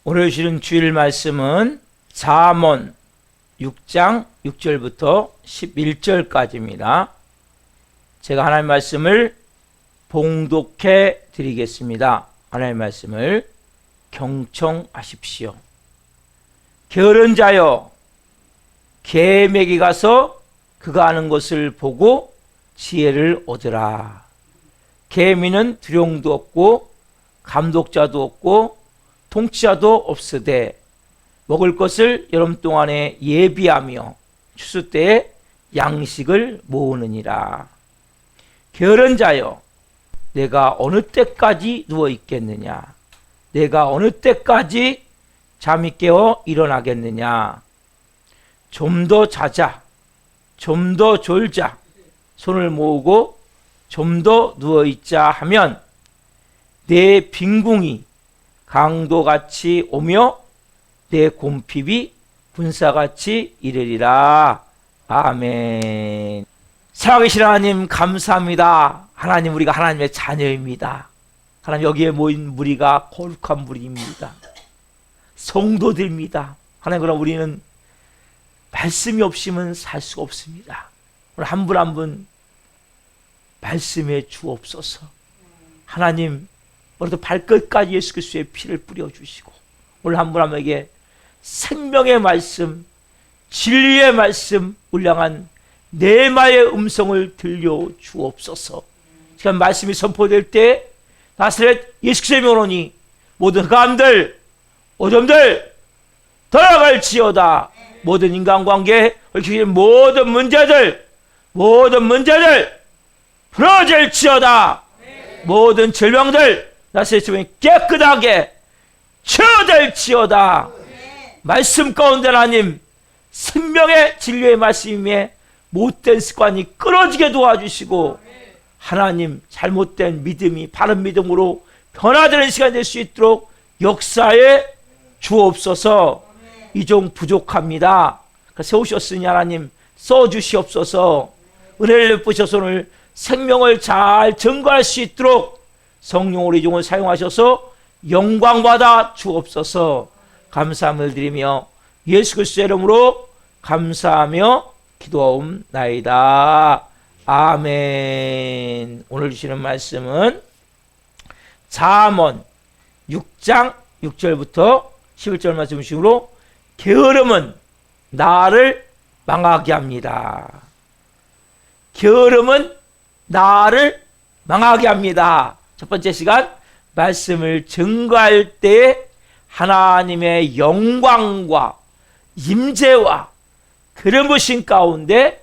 오늘 주신 주일 말씀은 잠언 6장 6절부터 11절까지입니다. 제가 하나님 말씀을 봉독해 드리겠습니다. 하나님 말씀을 경청하십시오. 게으른 자여, 개맥이 가서 그가 하는 것을 보고 지혜를 얻으라. 개미는 두령도 없고 감독자도 없고 통치자도 없으되 먹을 것을 여름 동안에 예비하며 추수 때에 양식을 모으느니라. 게으른 자여, 내가 어느 때까지 누워 있겠느냐? 내가 어느 때까지 잠이 깨어 일어나겠느냐? 좀 더 자자, 좀 더 졸자, 손을 모으고 좀 더 누워 있자 하면 내 빈궁이 강도같이 오며 내 곰핍이 군사같이 이르리라. 아멘. 살아계신 하나님 감사합니다. 하나님, 우리가 하나님의 자녀입니다. 하나님, 여기에 모인 무리가 거룩한 무리입니다. 성도들입니다. 하나님, 그럼 우리는 말씀이 없이는 살 수가 없습니다. 오늘 한 분 한 분 말씀에 주옵소서. 하나님, 오늘도 발끝까지 예수 그리스도의 피를 뿌려주시고 오늘 한 분 한 분에게 생명의 말씀, 진리의 말씀, 울량한 내마의 음성을 들려 주옵소서. 지금 말씀이 선포될 때 나사렛 예수 그리스도의 명으로니 모든 흑암들, 오점들 돌아갈지어다. 모든 인간관계에 얽히는 모든 문제들 풀어질지어다. 모든 질병들 나사렛 예수님이 깨끗하게 치유될지어다. 말씀 가운데 하나님, 생명의 진리의 말씀에 못된 습관이 끊어지게 도와주시고 하나님, 잘못된 믿음이 바른 믿음으로 변화되는 시간이 될 수 있도록 역사에 주옵소서. 이 종 부족합니다. 세우셨으니 하나님 써주시옵소서. 은혜를 베푸셔서 오늘 생명을 잘 증거할 수 있도록 성령으로 이 종을 사용하셔서 영광받아 주옵소서. 감사함을 드리며 예수 그리스도의 이름으로 감사하며 기도하옵나이다. 아멘. 오늘 주시는 말씀은 잠언 6장 6절부터 11절 말씀 중으로 게으름은 나를 망하게 합니다. 게으름은 나를 망하게 합니다. 첫 번째 시간, 말씀을 증거할 때 하나님의 영광과 임재와 그런 부신 가운데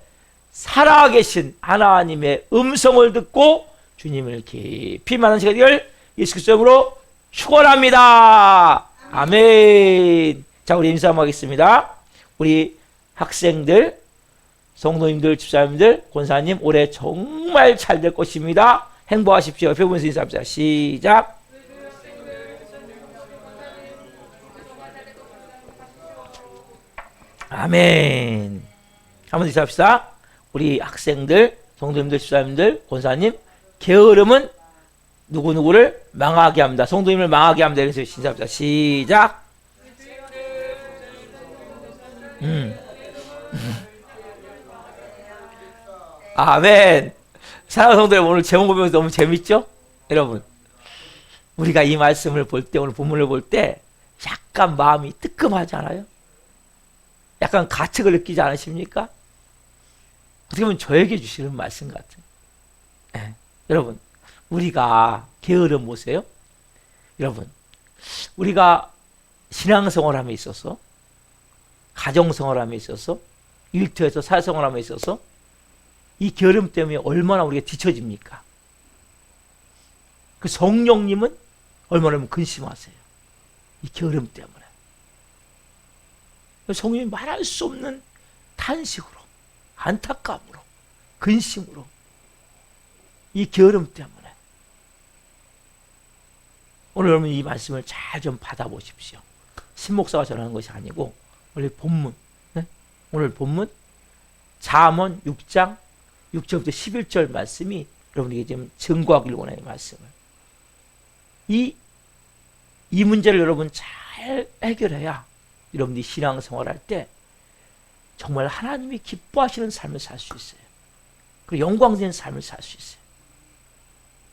살아계신 하나님의 음성을 듣고 주님을 깊이 만나는 시간을 예수 그리스도로 축원합니다. 아멘. 자, 우리 인사하겠습니다. 우리 학생들, 성도님들, 집사님들, 권사님, 올해 정말 잘 될 것입니다. 행복하십시오. 옆에 보면서 인사합시다. 시작. 아멘. 한번 인사합시다. 우리 학생들, 성도님들, 집사님들, 권사님, 게으름은 누구누구를 망하게 합니다. 성도님을 망하게 합니다. 그래서 인사합시다. 시작. 아멘. 사랑하는 성도 여러분, 오늘 제목 보면서 너무 재밌죠? 여러분, 우리가 이 말씀을 볼 때, 오늘 본문을 볼 때 약간 마음이 뜨끔하지 않아요? 약간 가책을 느끼지 않으십니까? 어떻게 보면 저에게 주시는 말씀 같아요. 네. 여러분, 우리가 게으름 보세요. 여러분, 우리가 신앙생활함에 있어서, 가정생활함에 있어서, 일터에서 사회생활함에 있어서 이 게으름 때문에 얼마나 우리가 뒤처집니까? 그 성령님은 얼마나 근심하세요. 이 게으름 때문에. 성령님이 말할 수 없는 탄식으로, 안타까움으로, 근심으로, 이 게으름 때문에. 오늘 여러분 이 말씀을 잘 좀 받아보십시오. 신목사가 전하는 것이 아니고 원래 본문, 네? 오늘 본문 잠언 6장 6절부터 11절 말씀이 여러분에게 지금 증거하기를 원해요. 이 말씀을. 이 문제를 여러분 잘 잘 해결해야 여러분들이 신앙생활할 때 정말 하나님이 기뻐하시는 삶을 살 수 있어요. 그리고 영광되는 삶을 살 수 있어요.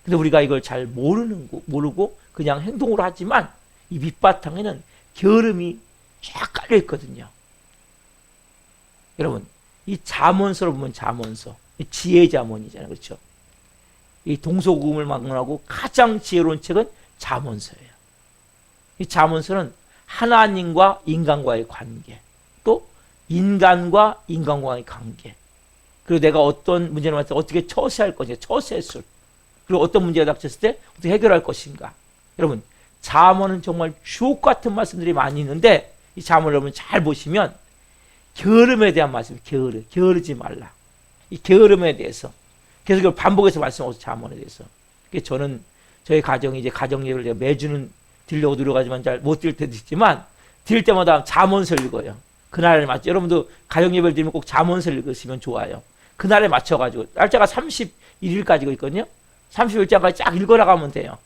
근데 우리가 이걸 잘 모르고 그냥 행동으로 하지만 이 밑바탕에는 게으름이 쫙 깔려 있거든요. 여러분, 이 잠언서를 보면 잠언서, 이 지혜 잠언이잖아요. 그렇죠? 이 동서고금을 막론하고 가장 지혜로운 책은 잠언서예요. 이 잠언서는 하나님과 인간과의 관계, 또 인간과 인간과의 관계, 그리고 내가 어떤 문제를 맞을 때 어떻게 처세할 것인가, 처세술, 그리고 어떤 문제가 닥쳤을 때 어떻게 해결할 것인가. 여러분, 잠언은 정말 주옥 같은 말씀들이 많이 있는데 이 잠언을 여러분 잘 보시면 게으름에 대한 말씀, 게으르지 말라. 이 게으름에 대해서 계속 이걸 반복해서 말씀하고 잠언에 대해서. 그래서 저는 저희 가정이 이제 가정 예배를 제가 매주는 드리려고 노력하지만 잘 못 드릴 때도 있지만 드릴 때마다 잠언서를 읽어요. 그날에 맞죠. 여러분도 가정 예배를 드리면 꼭 잠언서를 읽으시면 좋아요. 그날에 맞춰가지고 날짜가 31일까지가 있거든요. 31일까지 쫙 읽어나가면 돼요.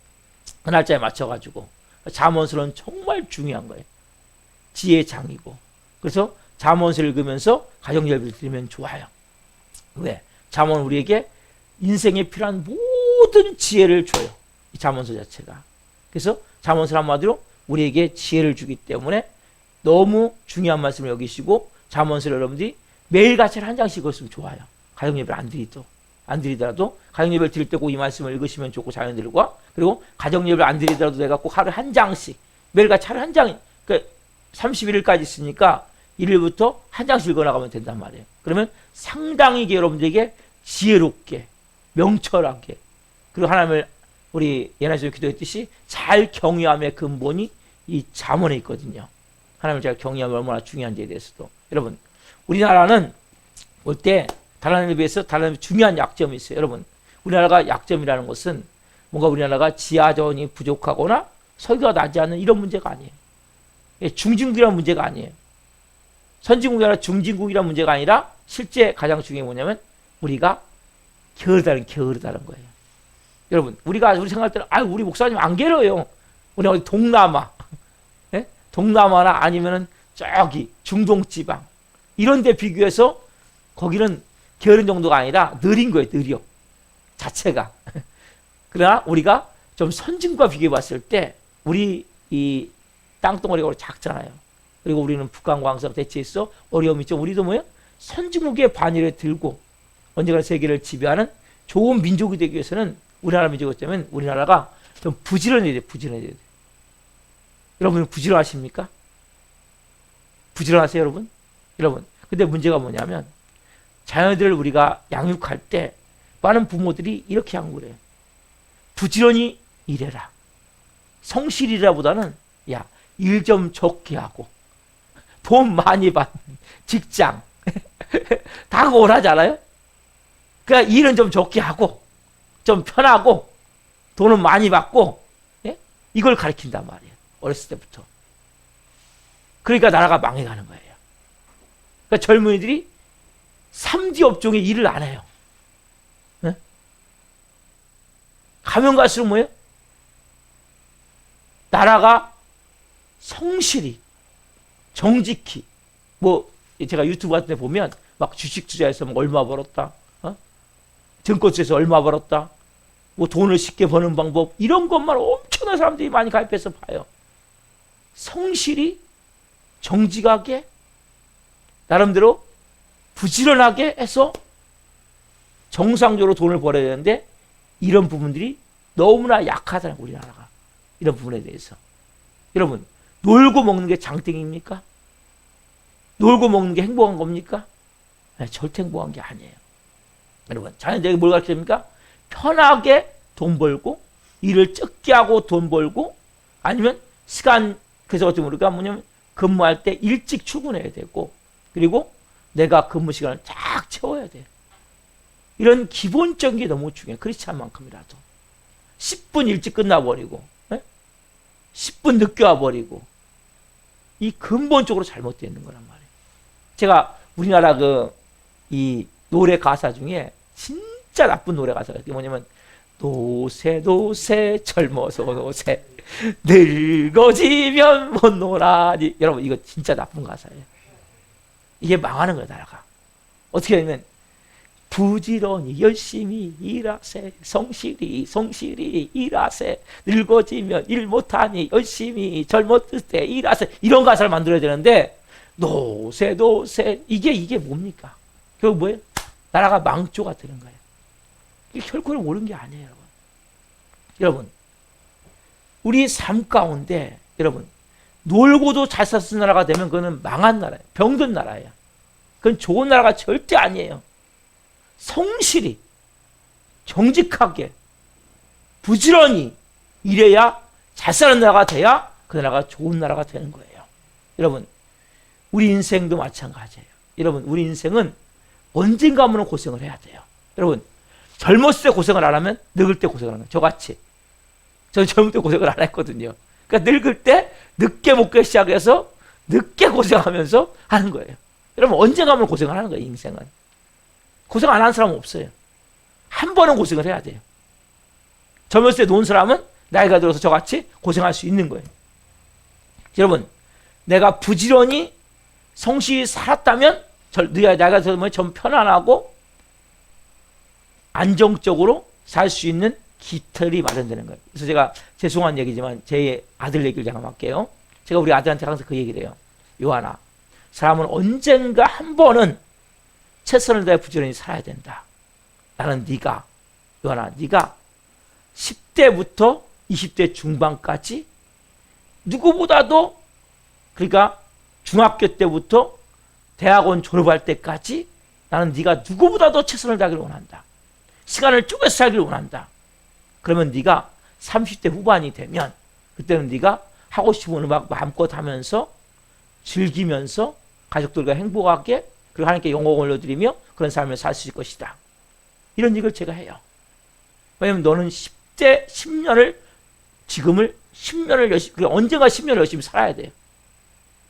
그 날짜에 맞춰가지고. 잠언서는 정말 중요한 거예요. 지혜의 장이고. 그래서 잠언서를 읽으면서 가정 예배를 드리면 좋아요. 왜? 잠언은 우리에게 인생에 필요한 모든 지혜를 줘요. 이 잠언서 자체가. 그래서 잠언서는 한마디로 우리에게 지혜를 주기 때문에 너무 중요한 말씀을 여기시고 잠언서를 여러분들이 매일같이 한 장씩 읽었으면 좋아요. 가정 예배를 안 드리더라도 가정 예배를 드릴 때 꼭 이 말씀을 읽으시면 좋고 자녀들과, 그리고 가정 예배를 안 드리더라도 내가 꼭 하루에 한 장씩 매일같이 하루에 한 장, 그러니까 31일까지 있으니까 1일부터 한 장씩 읽어나가면 된단 말이에요. 그러면 상당히 여러분들에게 지혜롭게 명철하게, 그리고 하나님을 우리 예나에서 기도했듯이 잘 경외함의 근본이 이 잠언에 있거든요. 하나님을 잘 경외하면 얼마나 중요한지에 대해서도. 여러분, 우리나라는 올 때 다른 나라에 비해서 다른 중요한 약점이 있어요. 여러분, 우리나라가 약점이라는 것은 뭔가 우리나라가 지하자원이 부족하거나 설교가 나지 않는 이런 문제가 아니에요. 중진국이라는 문제가 아니에요. 선진국이 아니라 중진국이라는 문제가 아니라 실제 가장 중요한 게 뭐냐면 우리가 게으르다는 거예요. 여러분, 우리가 생각할 때는 우리 목사님 안 게으러요. 우리 어디 동남아, 예? 동남아나 아니면은 저기 중동지방 이런 데 비교해서 거기는 게으른 정도가 아니라 느린 거예요. 느려 자체가. 그러나 우리가 좀 선진국과 비교해 봤을 때 우리 이 땅덩어리가 작잖아요. 그리고 우리는 북한광석 대체해서 어려움이 있죠. 우리도 뭐예요? 선진국의 반열에 들고 언젠가 세계를 지배하는 좋은 민족이 되기 위해서는 우리나라 민족이 어쩌면 우리나라가 좀 부지런해야 돼. 여러분 부지런하십니까? 부지런하세요, 여러분? 여러분, 근데 문제가 뭐냐면 자녀들을 우리가 양육할 때 많은 부모들이 이렇게 양육을 해요. 부지런히 일해라. 성실이라보다는 야, 일 좀 적게 하고 돈 많이 받는 직장 다 원하지 않아요? 그러니까 일은 좀 적게 하고 좀 편하고 돈은 많이 받고, 예? 이걸 가르친단 말이에요. 어렸을 때부터. 그러니까 나라가 망해가는 거예요. 그러니까 젊은이들이 3D 업종에 일을 안 해요. 예? 가면 갈수록 뭐예요? 나라가 성실히 정직히 제가 유튜브 같은 데 보면 막 주식 투자해서 얼마 벌었다, 증권 투자해서 얼마 벌었다, 돈을 쉽게 버는 방법, 이런 것만 엄청난 사람들이 많이 가입해서 봐요. 성실히 정직하게 나름대로 부지런하게 해서 정상적으로 돈을 벌어야 되는데 이런 부분들이 너무나 약하다는 거예요. 우리나라가 이런 부분에 대해서. 여러분, 놀고 먹는 게 장땡입니까? 놀고 먹는 게 행복한 겁니까? 네, 절대 행복한 게 아니에요. 여러분, 자녀들에게 뭘 가르쳐줍니까? 편하게 돈 벌고 일을 적게 하고 돈 벌고, 아니면 시간, 그래서 어쩌면 우리가 뭐냐면 근무할 때 일찍 출근해야 되고, 그리고 내가 근무 시간을 쫙 채워야 돼요. 이런 기본적인 게 너무 중요해요. 크리스찬만큼이라도 10분 일찍 끝나버리고 10분 늦게 와버리고, 이 근본적으로 잘못되어 있는 거란 말이에요. 제가 우리나라 이 노래 가사 중에 진짜 나쁜 노래 가사가 뭐냐면 노세 노세 젊어서 노세 늙어지면 못 노라니. 여러분 이거 진짜 나쁜 가사예요. 이게 망하는 거예요 나라가. 어떻게 하면 부지런히 열심히 일하세 성실히 일하세 늙어지면 일 못하니 열심히 젊었을 때 일하세. 이런 가사를 만들어야 되는데 노세 이게 뭡니까? 결국 뭐예요? 나라가 망조가 되는 거예요. 이게 결코 옳은 게 아니에요. 여러분 우리 삶 가운데 여러분 놀고도 잘 사는 나라가 되면 그거는 망한 나라예요. 병든 나라예요. 그건 좋은 나라가 절대 아니에요. 성실히 정직하게 부지런히 일해야 잘 사는 나라가 돼야 그 나라가 좋은 나라가 되는 거예요. 여러분 우리 인생도 마찬가지예요. 여러분 우리 인생은 언젠가 한번은 고생을 해야 돼요. 여러분 젊었을 때 고생을 안 하면 늙을 때 고생을 하는 거예요. 저같이 저는 젊을 때 고생을 안 했거든요. 그러니까 늙을 때 늦게 먹기 시작해서 늦게 고생하면서 하는 거예요. 여러분 언젠가 한번 고생을 하는 거예요. 인생은 고생 안 하는 사람은 없어요. 한 번은 고생을 해야 돼요. 젊었을 때 놓은 사람은 나이가 들어서 저같이 고생할 수 있는 거예요. 여러분 내가 부지런히 성실히 살았다면 나이가 들면 좀 편안하고 안정적으로 살 수 있는 깃털이 마련되는 거예요. 그래서 제가 죄송한 얘기지만 제 아들 얘기를 제가 할게요. 제가 우리 아들한테 항상 그 얘기를 해요. 요한아, 사람은 언젠가 한 번은 최선을 다해 부지런히 살아야 된다. 나는 요한아, 네가 10대부터 20대 중반까지 누구보다도 그러니까 중학교 때부터 대학원 졸업할 때까지 나는 네가 누구보다도 최선을 다하기를 원한다. 시간을 쪼개서 살기를 원한다. 그러면 네가 30대 후반이 되면 그때는 네가 하고 싶은 음악 마음껏 하면서 즐기면서 가족들과 행복하게 그리고 하나님께 영광 올려드리며 그런 삶을 살 수 있을 것이다. 이런 얘기를 제가 해요. 왜냐면 너는 10대 10년을 지금을 10년을 열심히 언젠가 10년을 열심히 살아야 돼요.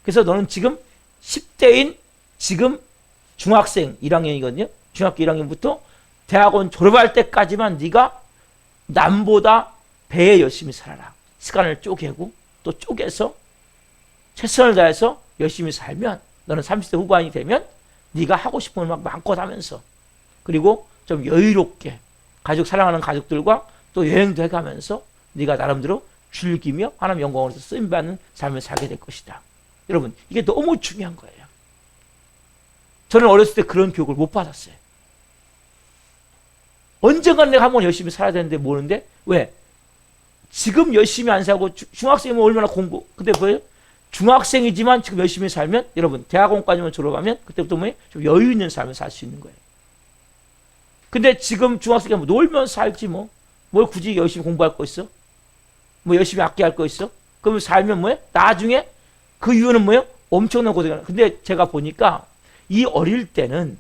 그래서 너는 지금 10대인 지금 중학생 1학년이거든요. 중학교 1학년부터 대학원 졸업할 때까지만 네가 남보다 배에 열심히 살아라. 시간을 쪼개고 또 쪼개서 최선을 다해서 열심히 살면 너는 30대 후반이 되면 네가 하고 싶은 걸 막 마음껏 하면서 그리고 좀 여유롭게 가족 사랑하는 가족들과 또 여행도 해가면서 네가 나름대로 즐기며 하나님 영광으로서 쓰임받는 삶을 살게 될 것이다. 여러분 이게 너무 중요한 거예요. 저는 어렸을 때 그런 교육을 못 받았어요. 언젠간 내가 한번 열심히 살아야 되는데 모르는데 왜? 지금 열심히 안 살고 중학생이면 얼마나 공부 근데 뭐예요? 중학생이지만 지금 열심히 살면 여러분 대학원까지만 졸업하면 그때부터 뭐예요? 좀 여유 있는 삶을 살 수 있는 거예요. 근데 지금 중학생이면 놀면 살지 뭐. 뭘 굳이 열심히 공부할 거 있어? 뭐 열심히 악기할 거 있어? 그러면 살면 뭐예요? 나중에 그 이유는 뭐예요? 엄청난 고생을. 근데 제가 보니까 이 어릴 때는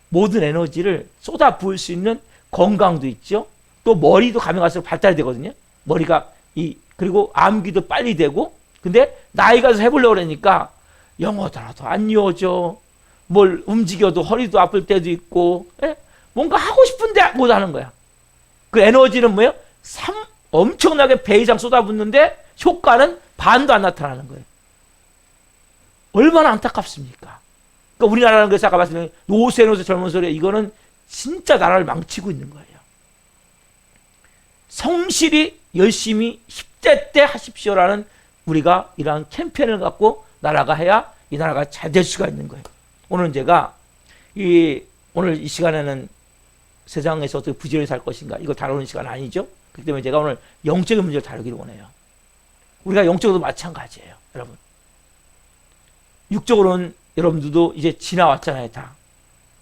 모든 에너지를 쏟아 부을 수 있는 건강도 있죠. 또 머리도 가면 갈수록 발달이 되거든요. 머리가 그리고 암기도 빨리 되고. 근데 나이가 들어서 해보려고 그러니까 영어도 하나도 안 이어져. 뭘 움직여도 허리도 아플 때도 있고. 예? 뭔가 하고 싶은데 못 하는 거야. 그 에너지는 뭐예요? 엄청나게 배 이상 쏟아붓는데 효과는 반도 안 나타나는 거예요. 얼마나 안타깝습니까? 그러니까 우리나라는 그래서 아까 말씀드린 노세 젊은 소리 이거는 진짜 나라를 망치고 있는 거예요. 성실히 열심히 10대 때 하십시오라는 우리가 이러한 캠페인을 갖고 나라가 해야 이 나라가 잘 될 수가 있는 거예요. 오늘 제가 오늘 이 시간에는 세상에서 어떻게 부지런히 살 것인가 이거 다루는 시간 아니죠. 그렇기 때문에 제가 오늘 영적인 문제를 다루기를 원해요. 우리가 영적으로도 마찬가지예요. 여러분 육적으로는 여러분들도 이제 지나왔잖아요. 다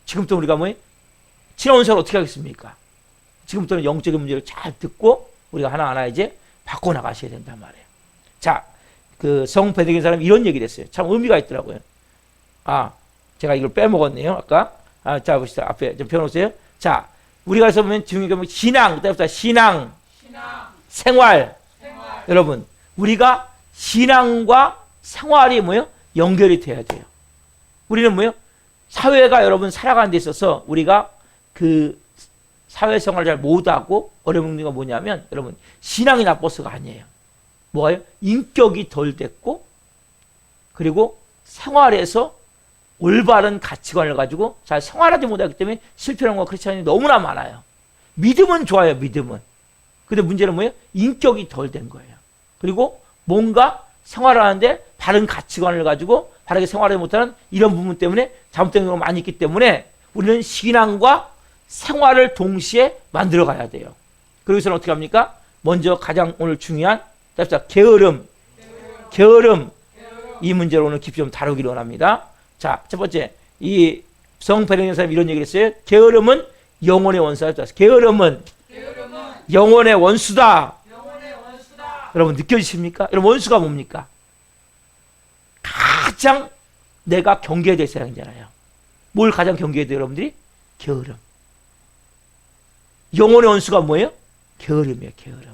지금부터 우리가 뭐예요? 지나온 사람 어떻게 하겠습니까? 지금부터는 영적인 문제를 잘 듣고 우리가 하나하나 이제 바꿔나가셔야 된단 말이에요. 자, 그 성배덕인 사람이 이런 얘기를 했어요. 참 의미가 있더라고요. 제가 이걸 빼먹었네요. 아까. 자, 보시다. 앞에 좀 펴놓으세요. 자, 우리가 해서 보면 지금 신앙, 그때부터 신앙, 생활. 여러분, 우리가 신앙과 생활이 뭐예요? 연결이 돼야 돼요. 우리는 뭐예요? 사회가 여러분 살아가는 데 있어서 우리가 그 사회생활을 잘 못하고 어려운 게 뭐냐면 여러분 신앙이 나빠서가 아니에요. 뭐예요? 인격이 덜 됐고 그리고 생활에서 올바른 가치관을 가지고 잘 생활하지 못하기 때문에 실패하는 거 크리스찬이 너무나 많아요. 믿음은 좋아요. 믿음은. 근데 문제는 뭐예요? 인격이 덜 된 거예요. 그리고 뭔가 생활하는데 바른 가치관을 가지고 바르게 생활하지 못하는 이런 부분 때문에 잘못된 경우가 많이 있기 때문에 우리는 신앙과 생활을 동시에 만들어 가야 돼요. 그러기서는 어떻게 합니까? 먼저 가장 오늘 중요한 게으름. 이 문제를 오늘 깊이 좀 다루기를 원합니다. 자, 첫 번째, 이 성배령의 사람이 이런 얘기를 했어요. 게으름은 영혼의 원수다. 게으름은 영혼의 원수다. 여러분 느껴지십니까? 여러분 원수가 뭡니까? 가장 내가 경계해야 될 사람이잖아요. 뭘 가장 경계해야 돼요, 여러분들이? 게으름. 영혼의 원수가 뭐예요? 게으름이에요, 게으름.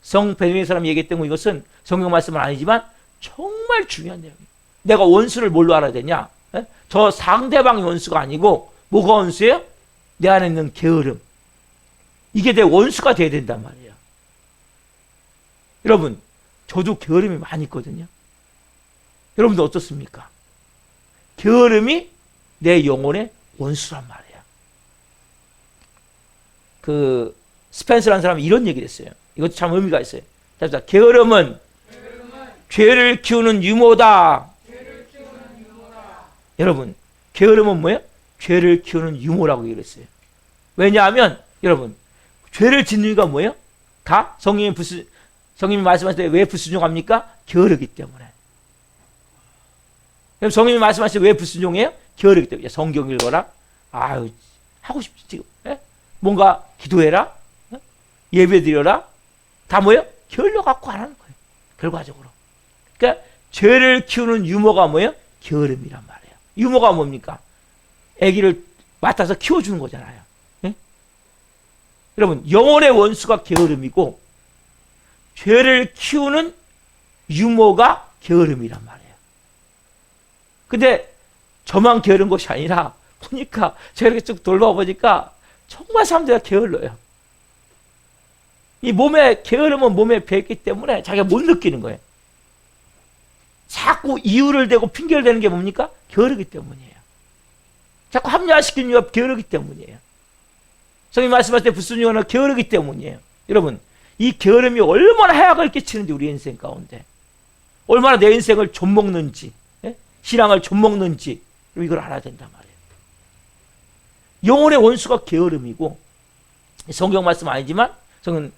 성배령의 사람이 얘기했던 거 이것은 성경 말씀은 아니지만 정말 중요한 내용이에요. 내가 원수를 뭘로 알아야 되냐? 저 상대방의 원수가 아니고 뭐가 원수예요? 내 안에 있는 게으름. 이게 내 원수가 돼야 된단 말이에요. 여러분, 저도 게으름이 많이 있거든요. 여러분도 어떻습니까? 게으름이 내 영혼의 원수란 말이에요. 그 스펜서라는 사람이 이런 얘기를 했어요. 이것도 참 의미가 있어요. 게으름은 죄를 키우는 유모다. 여러분, 게으름은 뭐예요? 죄를 키우는 유모라고 얘기를 했어요. 왜냐하면 여러분, 죄를 짓는 이유가 뭐예요? 다 성령이 말씀하실 때 왜 불순종합니까? 게으르기 때문에. 그럼 성령이 말씀하실 때 왜 불순종해요? 게으르기 때문에. 성경 읽어라. 아유, 하고 싶지 지금. 뭔가 기도해라. 예배 드려라. 다 뭐예요? 게을러 갖고 안 하는 거예요. 결과적으로. 그러니까 죄를 키우는 유모가 뭐예요? 게으름이란 말이에요. 유모가 뭡니까? 아기를 맡아서 키워주는 거잖아요. 네? 여러분, 영혼의 원수가 게으름이고 죄를 키우는 유모가 게으름이란 말이에요. 근데 저만 게으른 것이 아니라 보니까 제가 이렇게 쭉 돌봐보니까 정말 사람들이 게을러요. 이 몸에 게으름은 몸에 배있기 때문에 자기가 못 느끼는 거예요. 자꾸 이유를 대고 핑계를 대는 게 뭡니까? 게으르기 때문이에요. 자꾸 합리화시키는 이유가 게으르기 때문이에요. 성경이 말씀하실 때 불순종하는 게으르기 때문이에요. 여러분, 이 게으름이 얼마나 해악을 끼치는지 우리 인생 가운데 얼마나 내 인생을 좀먹는지 신앙을 좀먹는지 이걸 알아야 된단 말이에요. 영혼의 원수가 게으름이고 성경 말씀 아니지만 성은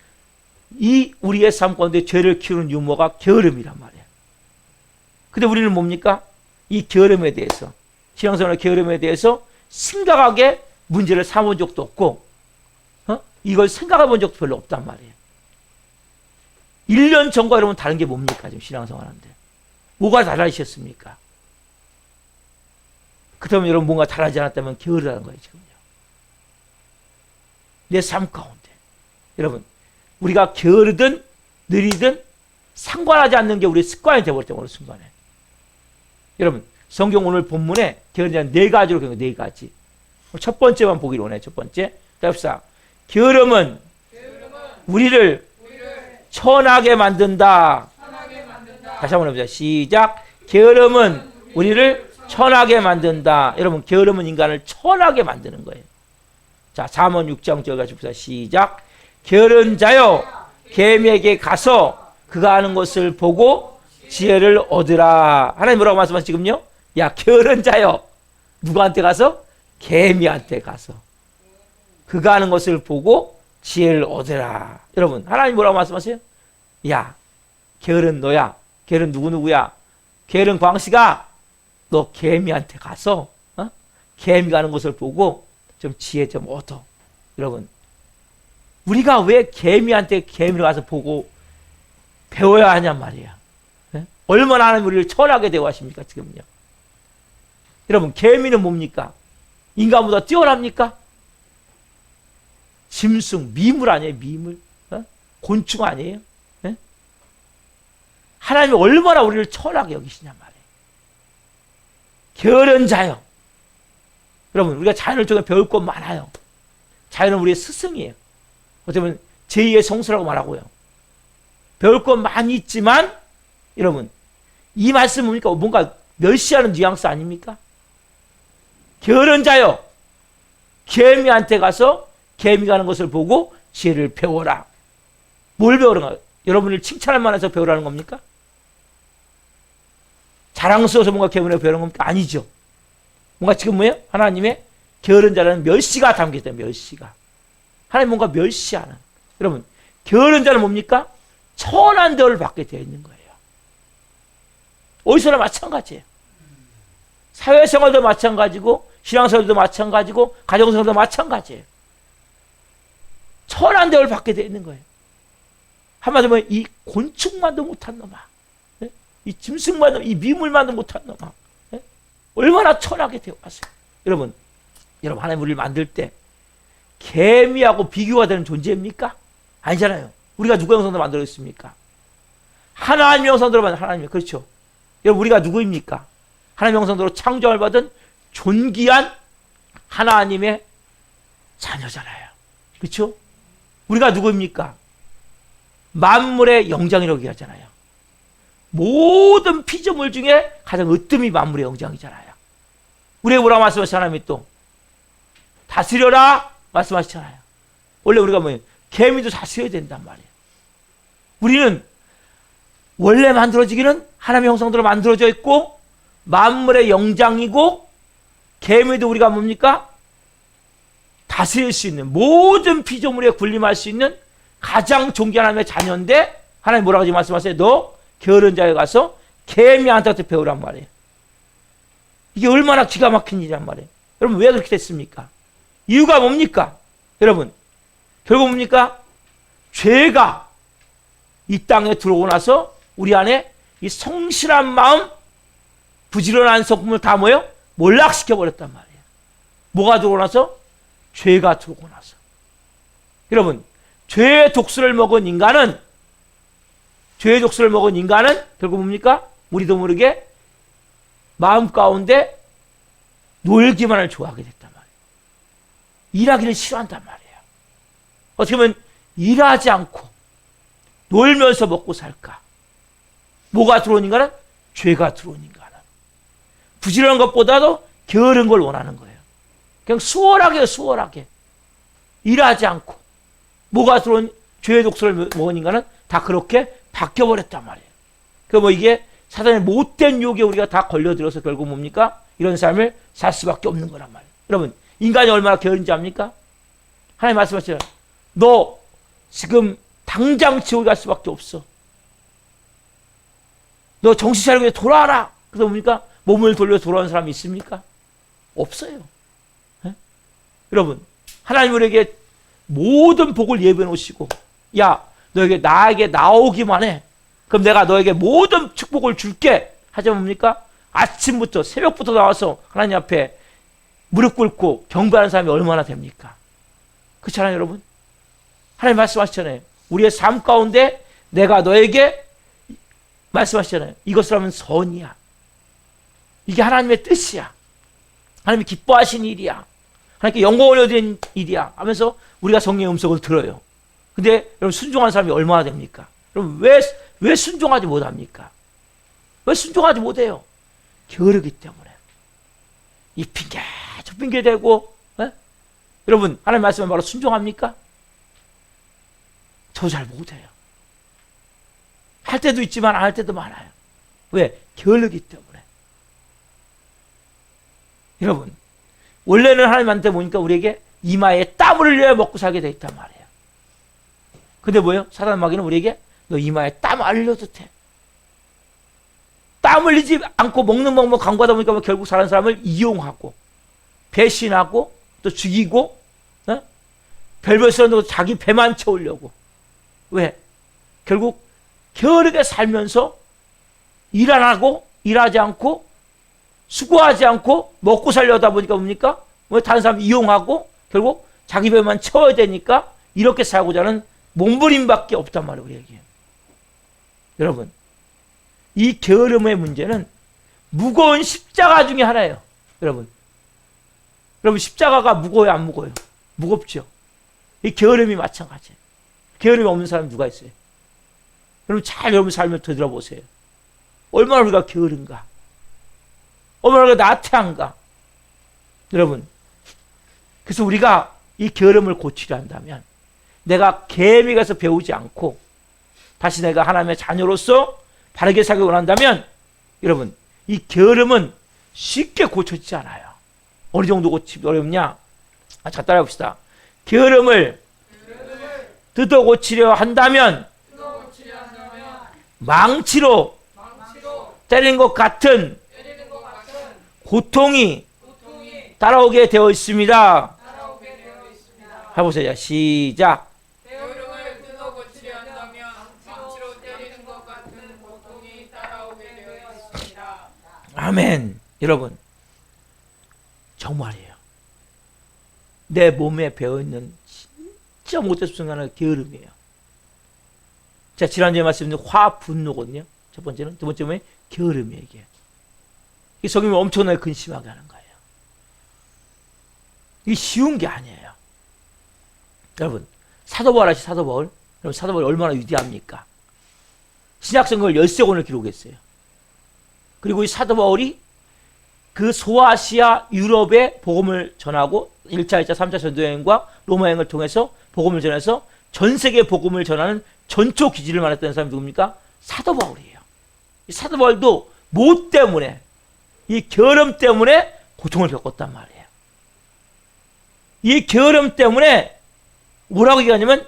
이 우리의 삶 가운데 죄를 키우는 유모가 게으름이란 말이에요. 근데 우리는 뭡니까? 이 게으름에 대해서 신앙생활의 게으름에 대해서 심각하게 문제를 삼은 적도 없고 이걸 생각해 본 적도 별로 없단 말이에요. 1년 전과 여러분 다른 게 뭡니까? 지금 신앙생활하는데 뭐가 달라지셨습니까? 그렇다면 여러분 뭔가 달라지지 않았다면 게으르다는 거예요. 지금요. 내 삶 가운데 여러분 우리가 게으르든 느리든 상관하지 않는 게 우리의 습관이 되어버렸죠. 어느 순간에. 여러분 성경 오늘 본문에 게으름은 4가지로 경우 4가지. 첫 번째만 보기로 원해요. 첫 번째. 답사. 게으름은 우리를 천하게 만든다. 다시 한번 해보자. 시작. 게으름은 우리를 천하게 만든다. 여러분 게으름은 인간을 천하게 만드는 거예요. 자, 잠언 6장 저기까지 봅시다. 시작. 게으른 자여 계미에게 가서 그가 하는 것을 보고 지혜를 얻으라. 하나님 뭐라고 말씀하시죠 지금요? 야, 게으른 자여. 누구한테 가서? 계미한테 가서 그가 하는 것을 보고 지혜를 얻으라. 여러분 하나님 뭐라고 말씀하세요? 야, 게으른 너야. 게으른 누구누구야. 게으른 광씨가 너 개미한테 가서 개미가 하는 것을 보고 좀 지혜 좀 얻어. 여러분 우리가 왜 개미한테 개미를 가서 보고 배워야 하냔 말이야. 네? 얼마나 하나님 우리를 천하게 대우하십니까 지금요. 여러분 개미는 뭡니까? 인간보다 뛰어납니까? 짐승, 미물 아니에요? 미물? 곤충 아니에요? 네? 하나님이 얼마나 우리를 천하게 여기시냔 말이에요. 게으른 자요. 여러분 우리가 자연을 통해 배울 것 많아요. 자연은 우리의 스승이에요. 어떻게 보면 제2의 성수라고 말하고요. 배울 건 많이 있지만 여러분 이 말씀 보니까 뭔가 멸시하는 뉘앙스 아닙니까? 게으른 자여 개미한테 가서 개미가 하는 것을 보고 지혜를 배워라. 뭘 배우는가? 여러분을 칭찬할 만해서 배우라는 겁니까? 자랑스러워서 뭔가 개미를 배우는 겁니까? 아니죠. 뭔가 지금 뭐예요? 하나님의 게으른 자라는 멸시가 담겨있다. 멸시가. 하나님 뭔가 멸시하는. 여러분 게으른 자는 뭡니까? 천한 대우를 받게 되어 있는 거예요. 어디서나 마찬가지예요. 사회생활도 마찬가지고 신앙생활도 마찬가지고 가정생활도 마찬가지예요. 천한 대우를 받게 되어 있는 거예요. 한마디로 이 곤충만도 못한 놈아, 이 짐승만도, 이 미물만도 못한 놈아, 얼마나 천하게 되어 왔어요. 여러분 하나님 우리를 만들 때 개미하고 비교가 되는 존재입니까? 아니잖아요. 우리가 누구 형상으로 만들어졌습니까? 하나님 형상으로 만든 하나님. 그렇죠. 여러분 우리가 누구입니까? 하나님 형상으로 창조를 받은 존귀한 하나님의 자녀잖아요. 그렇죠? 우리가 누구입니까? 만물의 영장이라고 얘기하잖아요. 모든 피조물 중에 가장 으뜸이 만물의 영장이잖아요. 우리에게 뭐라고 말씀하신 하나님이 또 다스려라 말씀하시잖아요. 원래 우리가 뭐예요? 개미도 다스려야 된단 말이에요. 우리는 원래 만들어지기는 하나님의 형상대로 만들어져 있고 만물의 영장이고 개미도 우리가 뭡니까? 다스릴 수 있는 모든 피조물에 군림할 수 있는 가장 존귀한 하나님의 자녀인데 하나님 뭐라고 지금 말씀하세요? 너 게으른 자에 가서 개미한테 배우란 말이에요. 이게 얼마나 기가 막힌 일이란 말이에요. 여러분 왜 그렇게 됐습니까? 이유가 뭡니까? 여러분 결국 뭡니까? 죄가 이 땅에 들어오고 나서 우리 안에 이 성실한 마음, 부지런한 성품을 다 뭐예요? 몰락시켜 버렸단 말이에요. 뭐가 들어오고 나서? 죄가 들어오고 나서. 여러분 죄의 독수를 먹은 인간은 결국 뭡니까? 우리도 모르게 마음 가운데 놀기만을 좋아하게 됐단 말이에요. 일하기를 싫어한단 말이에요. 어떻게 보면 일하지 않고 놀면서 먹고 살까? 뭐가 들어온 인간은? 죄가 들어온 인간은. 부지런한 것보다도 게으른 걸 원하는 거예요. 그냥 수월하게 일하지 않고 뭐가 들어온 죄의 독소를 먹은 인간은 다 그렇게 바뀌어버렸단 말이에요. 그러니까 이게 사단의 못된 유혹에 우리가 다 걸려들어서 결국 뭡니까? 이런 삶을 살 수밖에 없는 거란 말이에요. 여러분 인간이 얼마나 게으른지 압니까? 하나님 말씀하시잖아요. 너 지금 당장 지옥에 갈 수밖에 없어. 너 정신 차리고 돌아와라. 그래서 뭡니까? 몸을 돌려 돌아오는 사람이 있습니까? 없어요. 에? 여러분 하나님 우리에게 모든 복을 예배해 놓으시고 야 너에게 나에게 나오기만 해. 그럼 내가 너에게 모든 축복을 줄게. 하지만 뭡니까? 아침부터 새벽부터 나와서 하나님 앞에 무릎 꿇고 경배하는 사람이 얼마나 됩니까? 그렇잖아요 여러분. 하나님 말씀하시잖아요. 우리의 삶 가운데 내가 너에게 말씀하시잖아요. 이것을 하면 선이야. 이게 하나님의 뜻이야. 하나님이 기뻐하신 일이야. 하나님께 영광을 얻은 일이야 하면서 우리가 성령의 음성을 들어요. 근데 여러분 순종하는 사람이 얼마나 됩니까? 여러분 왜 순종하지 못합니까? 왜 순종하지 못해요? 게으르기 때문에. 이 핑계 저 핑계 대고 여러분 하나님 말씀에 바로 순종합니까? 저 잘 못해요. 할 때도 있지만 안 할 때도 많아요. 왜? 게으르기 때문에. 여러분 원래는 하나님한테 보니까 우리에게 이마에 땀을 흘려야 먹고 살게 돼 있단 말이에요. 근데 뭐예요? 사단 마귀는 우리에게 너 이마에 땀 안 흘려도 돼. 땀 흘리지 않고 먹는 방법 강구하다 보니까 결국 사는 사람을 이용하고 배신하고 또 죽이고 별별 쓰는 자기 배만 채우려고. 왜? 결국 게으르게 살면서 일 안 하고 일하지 않고 수고하지 않고 먹고 살려다 보니까 뭡니까? 다른 사람 이용하고 결국 자기 배만 채워야 되니까 이렇게 살고자 하는 몸부림밖에 없단 말이에요. 우리에게. 여러분 이 게으름의 문제는 무거운 십자가 중에 하나예요. 여러분 십자가가 무거워요 안 무거워요? 무겁죠. 이 게으름이 마찬가지예요. 게으름이 없는 사람 누가 있어요? 여러분 잘 여러분 삶을 되돌아보세요. 얼마나 우리가 게으른가? 얼마나 우리가 나태한가? 여러분, 그래서 우리가 이 게으름을 고치려 한다면 내가 개미 가서 배우지 않고 다시 내가 하나님의 자녀로서 바르게 살기 원한다면 여러분, 이 게으름은 쉽게 고쳐지지 않아요. 어느 정도 고치기 어렵냐? 자, 따라해 봅시다. 게으름을 뜯어 고치려 한다면 망치로 때리는 것 같은 고통이 따라오게 되어 있습니다. 해보세요. 시작. 게으름을 뜯어 고치려 한다면 망치로 때리는 것 같은 고통이 따라오게 되어 있습니다. 아멘. 여러분, 정말이에요. 내 몸에 배어있는 진짜 못해서 순간은 게으름이에요. 자, 지난주에 말씀드린 화, 분노거든요. 첫 번째는. 두 번째는 게으름이에요, 이게. 이 성경이 엄청나게 근심하게 하는 거예요. 이게 쉬운 게 아니에요. 여러분, 사도 바울 아시죠? 사도 바울? 여러분, 사도 바울이 얼마나 위대합니까? 신약성경을 13권을 기록했어요. 그리고 이 사도 바울이 그 소아시아 유럽에 복음을 전하고 1차, 2차, 3차 전도여행과 로마 여행을 통해서 복음을 전해서 전 세계 복음을 전하는 전초 기지를 만났던 사람이 누굽니까? 사도 바울이에요. 이 사도 바울도 뭐 때문에, 이 게으름 때문에 고통을 겪었단 말이에요. 이 게으름 때문에 뭐라고 얘기하냐면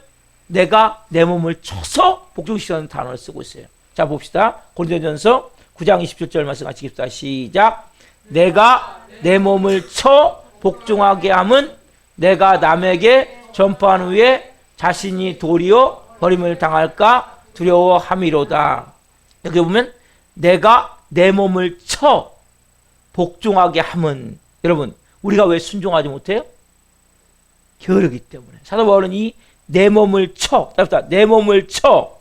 내가 내 몸을 쳐서 복종시키는 단어를 쓰고 있어요. 자, 봅시다. 고린도전서 9장 27절 말씀 같이 읽읍시다. 시작. 내가 내 몸을 쳐 복종하게 함은 내가 남에게 전파한 후에 자신이 도리어 버림을 당할까 두려워함이로다. 여기 보면 내가 내 몸을 쳐 복종하게 함은, 여러분, 우리가 왜 순종하지 못해요? 게으르기 때문에. 사도 바울은 이 내 몸을 쳐, 내 몸을 쳐.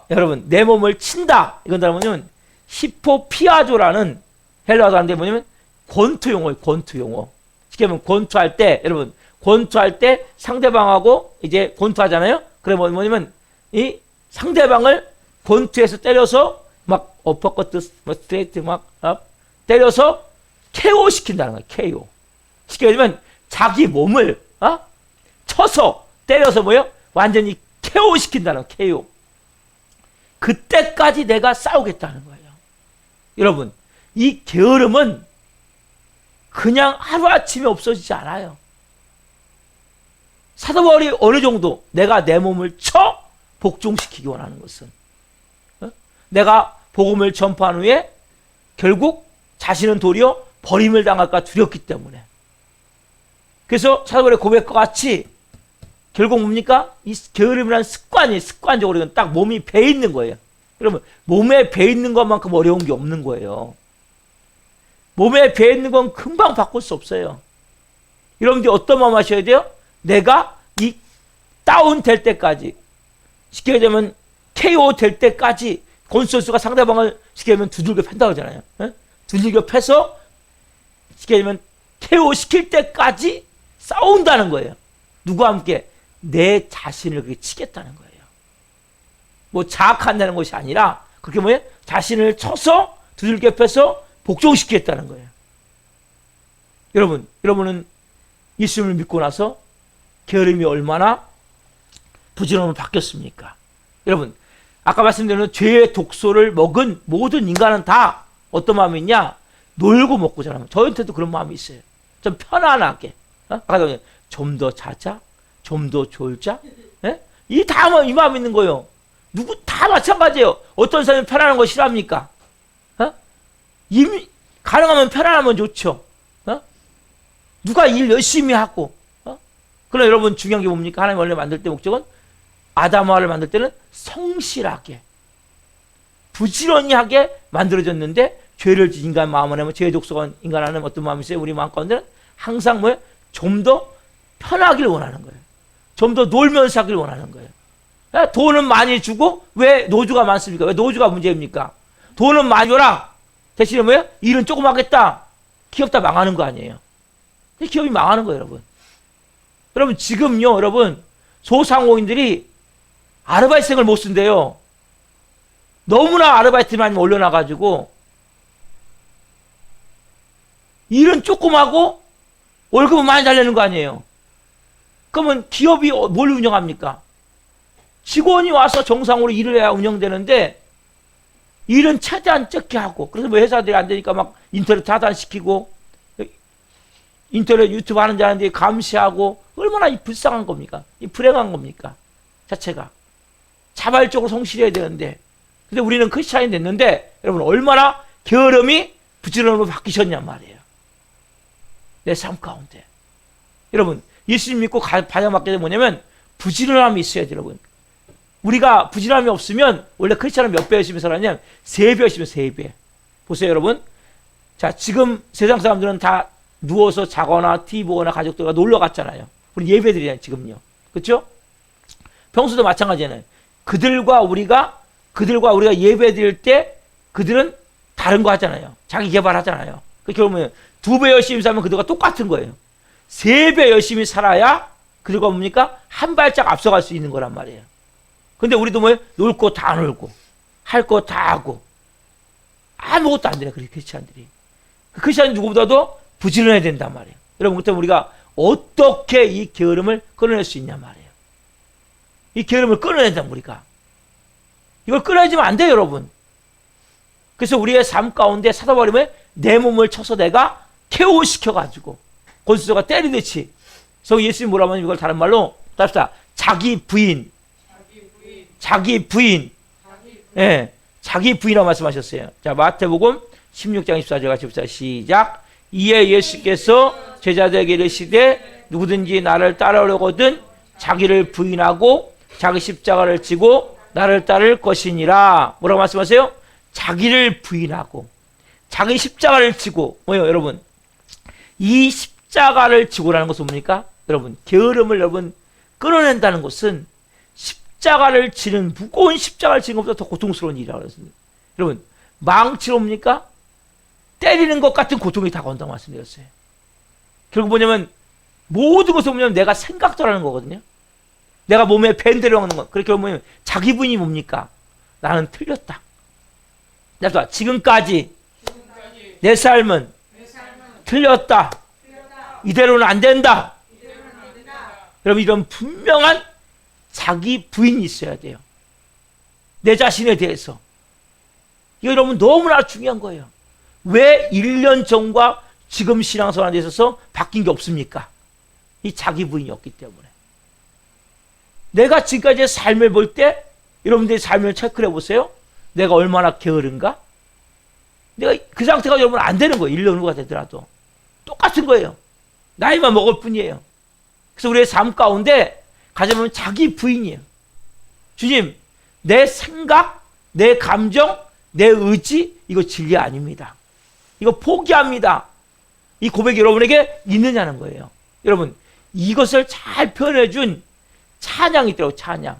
여러분, 내 몸을 친다. 이건 뭐냐면 히포피아조라는 헬라어 단어인데 뭐냐면 권투 용어예요. 권투 용어. 쉽게 하면 권투할 때, 여러분, 권투할 때 상대방하고 이제 권투하잖아요. 그래 뭐냐면 이 상대방을 권투에서 때려서 막 어퍼커트, 스트레이트 막 때려서 KO 시킨다는 거예요. KO. 쉽게 얘기하면 자기 몸을 쳐서 때려서 뭐요? 완전히 KO 시킨다는 거예요. KO. 그때까지 내가 싸우겠다는 거예요. 여러분, 이 게으름은 그냥 하루아침에 없어지지 않아요. 사도 바울이 어느 정도 내가 내 몸을 쳐 복종시키기 원하는 것은 내가 복음을 전파한 후에 결국 자신은 도리어 버림을 당할까 두렵기 때문에. 그래서 사도 바울의 고백과 같이 결국 뭡니까? 이 게으름이라는 습관이 습관적으로 딱 몸이 배 있는 거예요. 여러분, 몸에 배 있는 것만큼 어려운 게 없는 거예요. 몸에 배 있는 건 금방 바꿀 수 없어요. 여러분들이 어떤 마음 하셔야 돼요? 내가 이 다운 될 때까지, 쉽게 얘기하면 KO 될 때까지 권선수가 상대방을 쉽게 얘기하면 두들겨 팬다고 하잖아요. 두들겨 패서 쉽게 얘기하면 KO 시킬 때까지 싸운다는 거예요. 누구와 함께? 내 자신을 그렇게 치겠다는 거예요. 뭐 자학한다는 것이 아니라 그렇게 뭐예요? 자신을 쳐서 두들겨 패서 복종시키겠다는 거예요. 여러분은 예수님을 믿고 나서 게으름이 얼마나 부지런함으로 바뀌었습니까? 여러분, 아까 말씀드린 죄의 독소를 먹은 모든 인간은 다 어떤 마음이 있냐? 놀고 먹고 자라면. 저한테도 그런 마음이 있어요. 좀 편안하게. 아까 좀 더 자자? 좀 더 졸자? 이 마음이 있는 거예요. 누구 다 마찬가지예요. 어떤 사람이 편안한 거 싫어합니까? 이미 가능하면 편안하면 좋죠. 누가 일 열심히 하고. 그러나 여러분 중요한 게 뭡니까? 하나님 원래 만들 때 목적은 아담하와를 만들 때는 성실하게 부지런히 하게 만들어졌는데 죄를 지은 인간 마음 안에 죄의 독소가 인간 안에 어떤 마음이 있어요? 우리 마음 가운데는 항상 뭐예요? 좀 더 편하길 원하는 거예요. 좀 더 놀면서 하길 원하는 거예요. 돈은 많이 주고 왜 노조가 많습니까? 왜 노조가 문제입니까? 돈은 많이 줘라. 대신에 뭐예요? 일은 조금 하겠다. 기업 다 망하는 거 아니에요. 기업이 망하는 거예요, 여러분. 여러분 지금요 여러분 소상공인들이 아르바이트생을 못 쓴대요. 너무나 아르바이트만 올려놔가지고 일은 조금 하고 월급은 많이 달라는 거 아니에요. 그러면 기업이 뭘 운영합니까? 직원이 와서 정상으로 일을 해야 운영되는데 일은 최대한 적게 하고, 그래서 뭐 회사들이 안 되니까 막 인터넷 하단시키고 인터넷 유튜브 하는 자한테 감시하고, 얼마나 이 불쌍한 겁니까? 이 불행한 겁니까? 자체가 자발적으로 성실해야 되는데, 근데 우리는 크리스찬이 됐는데 여러분 얼마나 게으름이 부지런함으로 바뀌셨냔 말이에요. 내 삶 가운데 여러분 예수님 믿고 반영받게 되면 뭐냐면 부지런함이 있어야 돼요. 여러분 우리가 부지런함이 없으면 원래 크리스찬은 몇 배 열심히 살았냐면 3배 열심히 3배. 보세요 여러분. 자 지금 세상 사람들은 다 누워서 자거나 TV 보거나 가족들과 놀러 갔잖아요. 우리 예배드리잖아요 지금요. 그렇죠? 평소도 마찬가지잖아요. 그들과 우리가 예배 드릴 때 그들은 다른 거 하잖아요. 자기 개발하잖아요. 그러면 2배 열심히 살면 그들과 똑같은 거예요. 3배 열심히 살아야 그들과 뭡니까? 한 발짝 앞서갈 수 있는 거란 말이에요. 근데 우리도 뭐예요? 놀 거 다 놀고 할 거 다 하고 아무것도 안 되네. 크리스찬들이. 크리스찬 누구보다도 부지런해야 된단 말이에요. 여러분 그때 우리가 어떻게 이 게으름을 끊어낼 수 있냐 말이에요. 이 게으름을 끊어낸다 우리가. 이걸 끊어내지면 안 돼요 여러분. 그래서 우리의 삶 가운데 사도바울은 내 몸을 쳐서 내가 KO 시켜가지고 권수저가 때리듯이. 그래서 예수님이 뭐라고 하면 이걸 다른 말로 답시다. 자기 부인. 예, 자기 부인이라고 말씀하셨어요. 자 마태복음 16장 24절 같이 봅시다. 시작. 이에 예수께서 제자들에게 이르시되 누구든지 나를 따르려거든 자기를 부인하고 자기 십자가를 지고 나를 따를 것이니라. 뭐라고 말씀하세요? 자기를 부인하고 자기 십자가를 지고. 뭐예요 여러분? 이 십자가를 지고라는 것은 뭡니까? 여러분 게으름을 여러분 끊어낸다는 것은 십자가를 지는, 무거운 십자가를 지는 것보다 더 고통스러운 일이라고 그랬습니다. 여러분 망치로 뭡니까? 때리는 것 같은 고통이 다가온다고 말씀드렸어요. 결국 뭐냐면 모든 것을 보면 내가 생각더라는 거거든요. 내가 몸에 밴드를 먹는 것. 그렇게 보면 자기 부인이 뭡니까? 나는 틀렸다. 지금까지 내 삶은 틀렸다. 이대로는 안 된다. 여러분 이런 분명한 자기 부인이 있어야 돼요. 내 자신에 대해서. 이거 여러분 너무나 중요한 거예요. 왜 1년 전과 지금 신앙생활에 있어서 바뀐 게 없습니까? 이 자기 부인이 없기 때문에. 내가 지금까지의 삶을 볼 때 여러분들의 삶을 체크해 보세요. 내가 얼마나 게으른가? 내가 그 상태가 여러분 안 되는 거예요. 1년 후가 되더라도. 똑같은 거예요. 나이만 먹을 뿐이에요. 그래서 우리의 삶 가운데 가져보면 자기 부인이에요. 주님, 내 생각, 내 감정, 내 의지, 이거 진리 아닙니다. 이거 포기합니다. 이 고백이 여러분에게 있느냐는 거예요. 여러분, 이것을 잘 표현해준 찬양이 있더라고요. 찬양.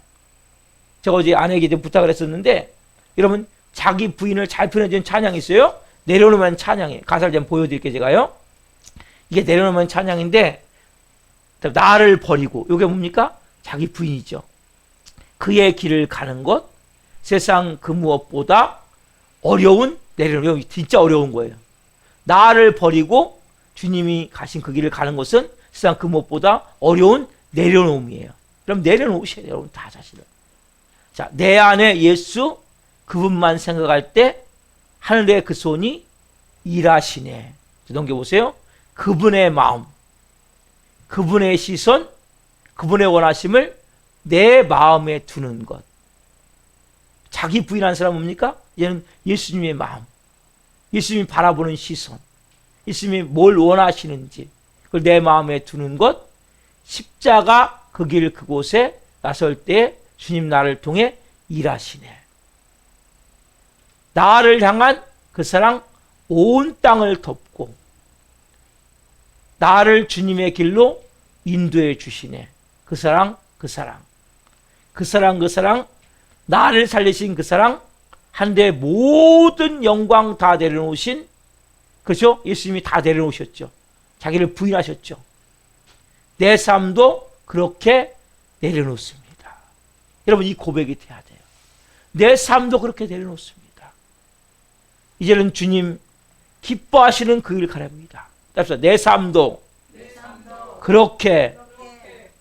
제가 어제 아내에게 좀 부탁을 했었는데, 여러분 자기 부인을 잘 표현해준 찬양이 있어요. 내려놓으면 찬양이에요. 가사를 좀 보여드릴게요. 제가요. 이게 내려놓으면 찬양인데, 나를 버리고, 이게 뭡니까? 자기 부인이죠. 그의 길을 가는 것, 세상 그 무엇보다 어려운, 내려놓으면 진짜 어려운 거예요. 나를 버리고 주님이 가신 그 길을 가는 것은 세상 그 무엇보다 어려운 내려놓음이에요. 그럼 내려놓으셔야 돼요. 여러분 다 자신을. 자, 내 안에 예수 그분만 생각할 때 하늘의 그 손이 일하시네. 넘겨보세요. 그분의 마음, 그분의 시선, 그분의 원하심을 내 마음에 두는 것. 자기 부인한 사람은 뭡니까? 얘는 예수님의 마음, 예수님이 바라보는 시선, 예수님이 뭘 원하시는지 그걸 내 마음에 두는 것. 십자가 그 길 그곳에 나설 때 주님 나를 통해 일하시네. 나를 향한 그 사랑 온 땅을 덮고 나를 주님의 길로 인도해 주시네. 그 사랑, 그 사랑, 그 사랑, 그 사랑, 나를 살리신 그 사랑, 한데 모든 영광 다 내려놓으신, 그렇죠? 예수님이 다 내려놓으셨죠. 자기를 부인하셨죠. 내 삶도 그렇게 내려놓습니다. 여러분, 이 고백이 돼야 돼요. 내 삶도 그렇게 내려놓습니다. 이제는 주님 기뻐하시는 그 길 가렵니다. 따라서 내 삶도 그렇게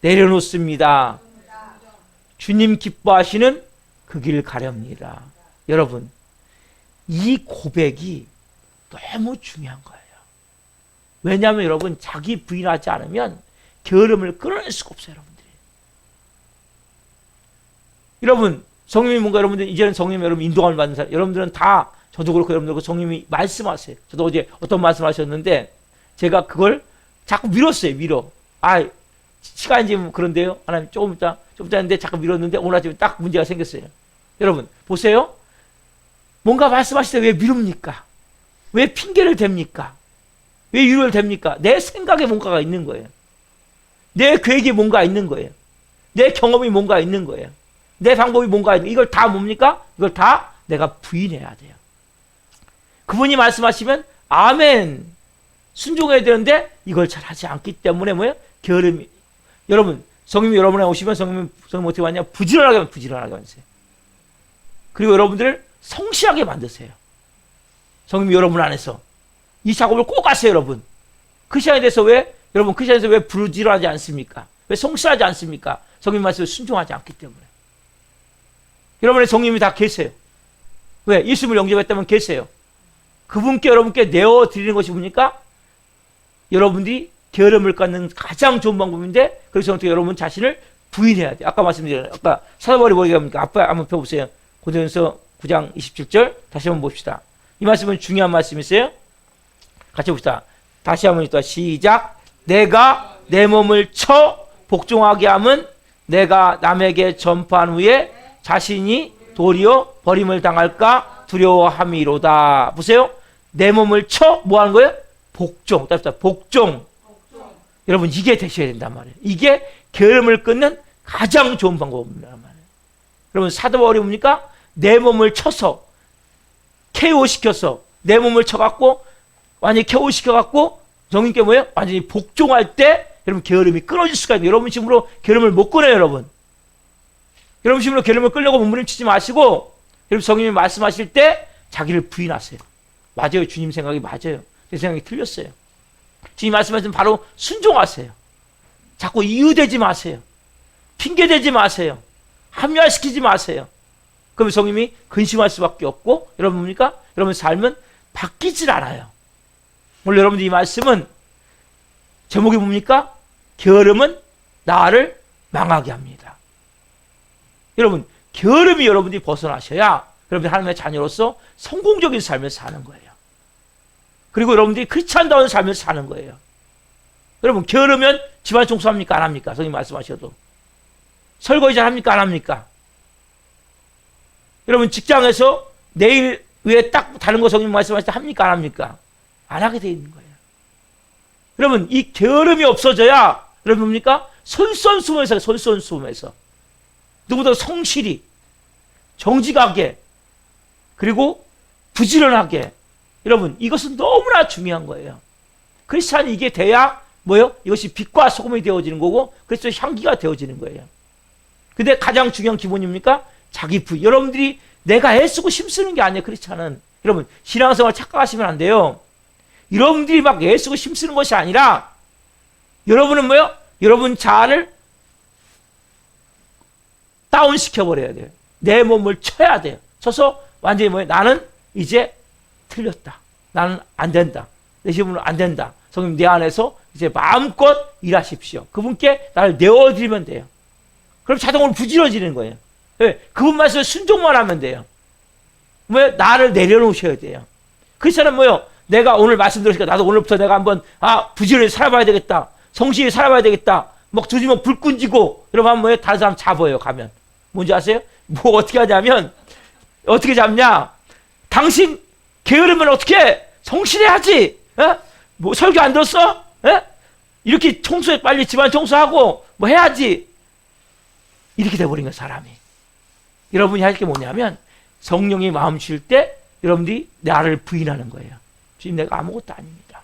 내려놓습니다. 주님 기뻐하시는 그 길 가렵니다. 여러분, 이 고백이 너무 중요한 거예요. 왜냐하면 여러분, 자기 부인하지 않으면 게으름을 끊어낼 수가 없어요. 여러분, 성령이 뭔가 여러분들 이제는 성령 여러분 인도감을 받는 사람, 여러분들은 다 저도 그렇고 여러분들 성령이 말씀하세요. 저도 어제 어떤 말씀하셨는데 제가 그걸 자꾸 밀었어요. 시간이 지금 그런데요. 하나님 조금 있다 했는데 자꾸 밀었는데 오늘 아침에 딱 문제가 생겼어요. 여러분 보세요. 뭔가 말씀하실 때 왜 미룹니까? 왜 핑계를 댑니까? 왜 위로를 댑니까? 내 생각에 뭔가가 있는 거예요. 내 계획에 뭔가 있는 거예요. 내 경험이 뭔가 있는 거예요. 내 방법이 뭔가 있는, 이걸 다 뭡니까? 이걸 다 내가 부인해야 돼요. 그분이 말씀하시면 아멘 순종해야 되는데 이걸 잘 하지 않기 때문에 뭐예요? 게으름이. 여러분, 성령이 여러분에 오시면 성령 어떻게 하냐? 부지런하게 만드세요. 그리고 여러분들을 성실하게 만드세요. 성령이 여러분 안에서 이 작업을 꼭 하세요. 여러분, 크리스천에 대해서 여러분 크리스천에서 왜 부지런하지 않습니까? 왜 성실하지 않습니까? 성령 말씀에 순종하지 않기 때문에. 여러분의 성령님이 다 계세요. 왜? 예수님을 영접했다면 계세요. 그분께 여러분께 내어드리는 것이 뭡니까? 여러분들이 게으름을 갖는 가장 좋은 방법인데, 그래서 어떻게 여러분 자신을 부인해야 돼요. 아까 말씀드렸잖아요. 아까 사도바울이 뭐라고 합니까? 앞에 한번 펴보세요. 고린도전서 9장 27절 다시 한번 봅시다. 이 말씀은 중요한 말씀이세요. 같이 봅시다. 다시 한번 또 시작. 내가 내 몸을 쳐 복종하게 함은 내가 남에게 전파한 후에 자신이 도리어 버림을 당할까 두려워함이로다. 보세요. 내 몸을 쳐 뭐 하는 거예요? 복종. 복종. 여러분, 이게 되셔야 된단 말이에요. 이게 게으름을 끊는 가장 좋은 방법입니다. 여러분, 사도 바울이 뭡니까? 내 몸을 쳐서 KO 시켜서 내 몸을 쳐갖고 완전히 KO 시켜갖고 성령께 뭐예요? 완전히 복종할 때 여러분 게으름이 끊어질 수가 있어요. 여러분 식으로 게으름을 못 끊어요. 여러분 식으로 게으름을 끌려고 몸부림치지 마시고, 여러분 성령님이 말씀하실 때 자기를 부인하세요. 맞아요. 주님 생각이 맞아요. 내 생각이 틀렸어요. 주님 말씀하시면 바로 순종하세요. 자꾸 이유되지 마세요. 핑계대지 마세요. 합리화시키지 마세요. 그럼 성령님이 근심할 수밖에 없고, 여러분 뭡니까? 여러분 삶은 바뀌질 않아요. 오늘 여러분들 이 말씀은 제목이 뭡니까? 게으름은 나를 망하게 합니다. 여러분, 게으름이 여러분들이 벗어나셔야 여러분들 하나님의 자녀로서 성공적인 삶을 사는 거예요. 그리고 여러분들이 크리스찬다운 삶을 사는 거예요. 여러분, 게으르면 집안 청소합니까? 안 합니까? 성님 말씀하셔도. 설거지 잘 합니까? 안 합니까? 여러분, 직장에서 내일 위에 딱 다른 거 성님 말씀하실 때 합니까? 안 합니까? 안 하게 돼 있는 거예요. 여러분, 이 게으름이 없어져야 여러분 뭡니까? 솔선수범해서 누구보다 성실히, 정직하게, 그리고 부지런하게. 여러분, 이것은 너무나 중요한 거예요. 크리스찬이 이게 돼야 뭐요? 이것이 빛과 소금이 되어지는 거고, 그래서 향기가 되어지는 거예요. 근데 가장 중요한 기본입니까? 자기 부인. 여러분들이 내가 애쓰고 힘쓰는 게 아니에요. 크리스찬은. 여러분, 신앙생활 착각하시면 안 돼요. 여러분들이 막 애쓰고 힘쓰는 것이 아니라 여러분은 뭐요? 여러분 자아를 다운시켜버려야 돼요. 내 몸을 쳐야 돼요. 쳐서 완전히 뭐예요? 나는 이제 틀렸다. 나는 안 된다. 내 힘으로 안 된다. 성님 내 안에서 이제 마음껏 일하십시오. 그분께 나를 내어드리면 돼요. 그럼 자동으로 부지런해지는 거예요. 네, 그분 말씀에 순종만 하면 돼요. 왜? 나를 내려놓으셔야 돼요. 크리스찬은 뭐요? 내가 오늘 말씀드리니까 나도 오늘부터 내가 한번 부지런히 살아봐야 되겠다. 성실히 살아봐야 되겠다. 막 두지면 불 끈지고 이러면 뭐예요? 다른 사람 잡아요. 가면 뭔지 아세요? 뭐 어떻게 하냐면 어떻게 잡냐? 당신 게으르면 어떻게 성실해야지? 에? 뭐 설교 안 들었어? 에? 이렇게 청소해 빨리 집안 청소하고 뭐 해야지. 이렇게 돼버린 거예요. 사람이. 여러분이 할 게 뭐냐면 성령이 마음 쉴 때 여러분들이 나를 부인하는 거예요. 주님 내가 아무것도 아닙니다.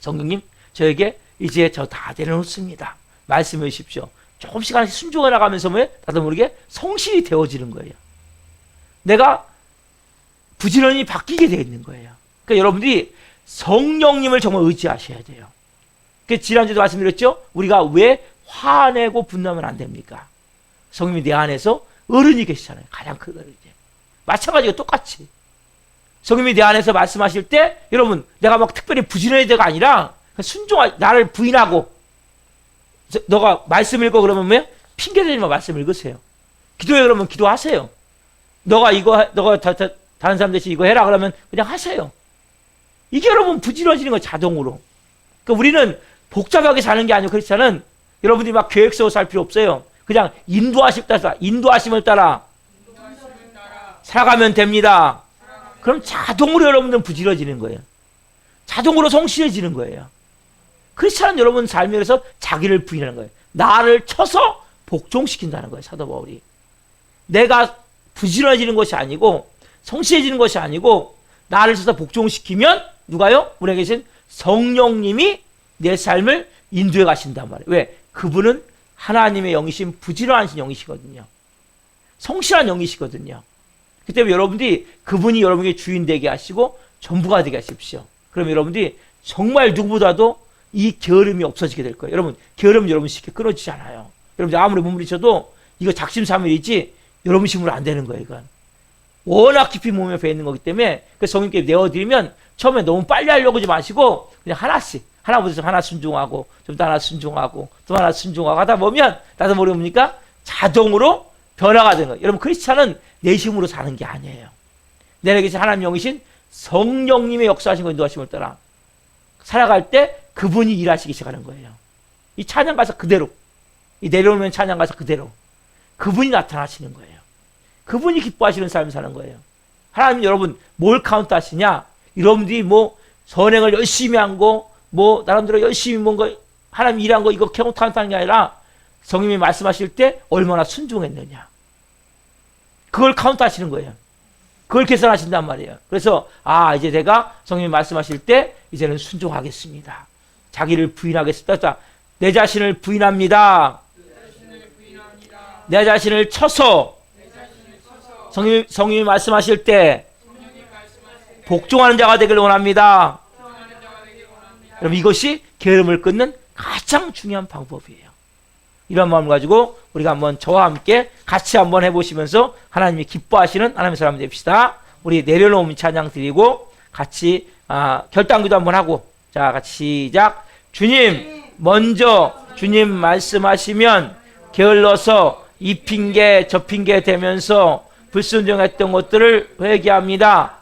성령님 저에게 이제 저 다 내려놓습니다. 말씀해 주십시오. 조금씩 하나씩 순종해 나가면서 왜? 나도 모르게 성실이 되어지는 거예요. 내가 부지런히 바뀌게 되어 있는 거예요. 그러니까 여러분들이 성령님을 정말 의지하셔야 돼요. 그 지난주에도 말씀드렸죠? 우리가 왜 화내고 분노하면 안 됩니까? 성령이 내 안에서 어른이 계시잖아요. 가장 큰 어른이. 마찬가지로 똑같이. 성령이 내 안에서 말씀하실 때 여러분 내가 막 특별히 부지런해져가 아니라 나를 부인하고 너가 말씀 읽어 그러면 뭐예요? 핑계대지 마 말씀 읽으세요. 기도해 그러면 기도하세요. 너가 다른 사람 대신 이거 해라 그러면 그냥 하세요. 이게 여러분 부지런해지는 거 자동으로. 그러니까 우리는 복잡하게 사는 게 아니고 크리스찬은 여러분들이 막 계획 세워 살 필요 없어요. 그냥 인도하심을 따라 살아가면 됩니다. 그럼 자동으로 여러분들은 부지런해지는 거예요. 자동으로 성실해지는 거예요. 크리스찬은 여러분 삶에서 자기를 부인하는 거예요. 나를 쳐서 복종시킨다는 거예요. 사도 바울이. 내가 부지런해지는 것이 아니고 성실해지는 것이 아니고 나를 쳐서 복종시키면 누가요? 우리에 계신 성령님이 내 삶을 인도해 가신단 말이에요. 왜? 그분은 하나님의 영이신 부지런하신 영이시거든요. 성실한 영이시거든요. 그 때문에 여러분들이 그분이 여러분에게 주인 되게 하시고 전부가 되게 하십시오. 그럼 여러분들이 정말 누구보다도 이 게으름이 없어지게 될 거예요. 여러분 게으름은 여러분 쉽게 끊어지지 않아요. 여러분들 아무리 몸부리쳐도 이거 작심삼일이지 여러분 힘으로 안 되는 거예요. 이건 워낙 깊이 몸에 배 있는 거기 때문에 그 성령께 내어드리면 처음에 너무 빨리 하려고 하지 마시고 그냥 하나씩 하나부터 하나 순종하고 좀 더 하나 순종하고 또 하나 순종하고 하다 보면 나도 모르게 뭡니까? 자동으로 변화가 되는 거예요. 여러분 크리스찬은 내 힘으로 사는 게 아니에요. 내게 계신 하나님 영이신 성령님의 역사하신 거 인도하심을 따라 살아갈 때 그분이 일하시기 시작하는 거예요. 이 찬양 가사 그대로 이 내려오면 찬양 가사 그대로 그분이 나타나시는 거예요. 그분이 기뻐하시는 삶을 사는 거예요. 하나님 여러분 뭘 카운트 하시냐? 여러분들이 뭐 선행을 열심히 한 거, 뭐 나름대로 열심히 뭔가 하나님 일한 거 이거 카운트하는 게 아니라 성령님이 말씀하실 때 얼마나 순종했느냐. 그걸 카운트 하시는 거예요. 그걸 계산하신단 말이에요. 그래서 이제 내가 성령님이 말씀하실 때 이제는 순종하겠습니다. 자기를 부인하겠습니다. 내 자신을 부인합니다. 내 자신을 쳐서 성령님이 말씀하실 때 복종하는 자가 되길 원합니다. 여러분 이것이 게으름을 끊는 가장 중요한 방법이에요. 이런 마음을 가지고 우리가 한번 저와 함께 같이 한번 해보시면서 하나님이 기뻐하시는 하나님의 사람 됩시다. 우리 내려놓은 찬양 드리고 같이 결단기도 한번 하고 자 같이 시작. 주님 먼저 주님 말씀하시면 게을러서 이 핑계 저 핑계 대면서 불순종했던 것들을 회개합니다.